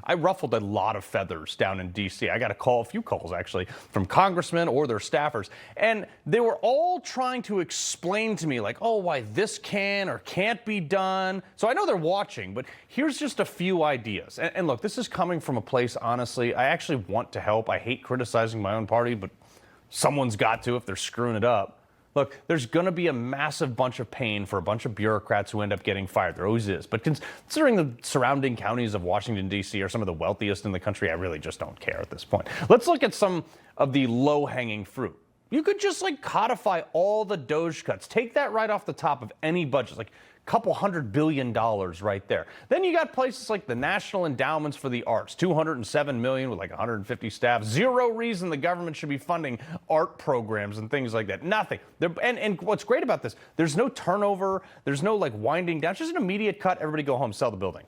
I ruffled a lot of feathers down in D.C. I got a few calls actually, from congressmen or their staffers, and they were all trying to explain to me like, oh, why this can or can't be done. So I know they're watching, but here's just a few ideas. And look, this is coming from a place, honestly, I actually want to help. I hate criticizing my own party, but someone's got to if they're screwing it up. Look, there's going to be a massive bunch of pain for a bunch of bureaucrats who end up getting fired. There always is. But considering the surrounding counties of Washington, D.C. are some of the wealthiest in the country, I really just don't care at this point. Let's look at some of the low-hanging fruit. You could just like codify all the DOGE cuts. Take that right off the top of any budget, like a couple $100 billion right there. Then you got places like the National Endowments for the Arts, $207 million with like 150 staff. Zero reason the government should be funding art programs and things like that. Nothing. And what's great about this, there's no turnover. There's no like winding down. It's just an immediate cut. Everybody go home, sell the building.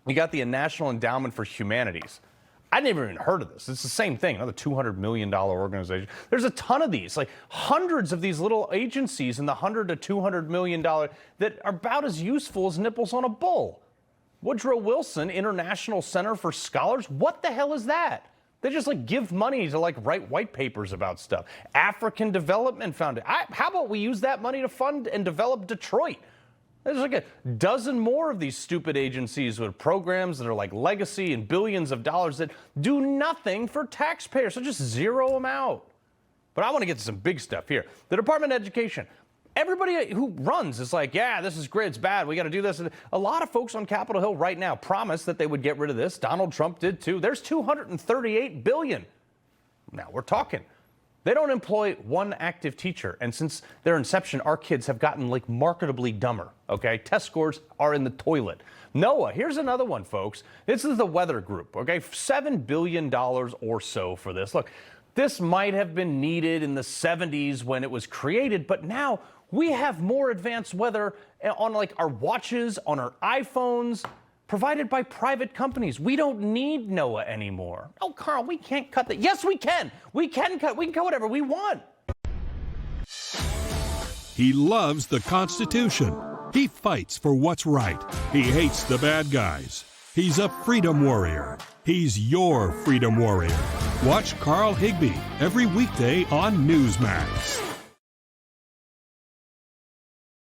You got the National Endowment for Humanities. I never even heard of this. It's the same thing, another $200 million organization. There's a ton of these, like hundreds of these little agencies in the $100 to $200 million that are about as useful as nipples on a bull. Woodrow Wilson International Center for Scholars, what the hell is that? They just like give money to like write white papers about stuff. African Development Foundation. How about we use that money to fund and develop Detroit? There's like a dozen more of these stupid agencies with programs that are like legacy and billions of dollars that do nothing for taxpayers. So just zero them out. But I want to get to some big stuff here. The Department of Education. Everybody who runs is like, yeah, this is great, it's bad, we got to do this. And a lot of folks on Capitol Hill right now promised that they would get rid of this. Donald Trump did too. There's $238 billion. Now we're talking. They don't employ one active teacher, and since their inception, our kids have gotten like marketably dumber, okay? Test scores are in the toilet. NOAA, here's another one, folks. This is the weather group, okay? $7 billion or so for this. Look, this might have been needed in the 70s when it was created, but now we have more advanced weather on like our watches, on our iPhones, provided by private companies. We don't need NOAA anymore. Oh, Carl, we can't cut that. Yes, we can. We can cut whatever we want. He loves the Constitution. He fights for what's right. He hates the bad guys. He's a freedom warrior. He's your freedom warrior. Watch Carl Higbie every weekday on Newsmax.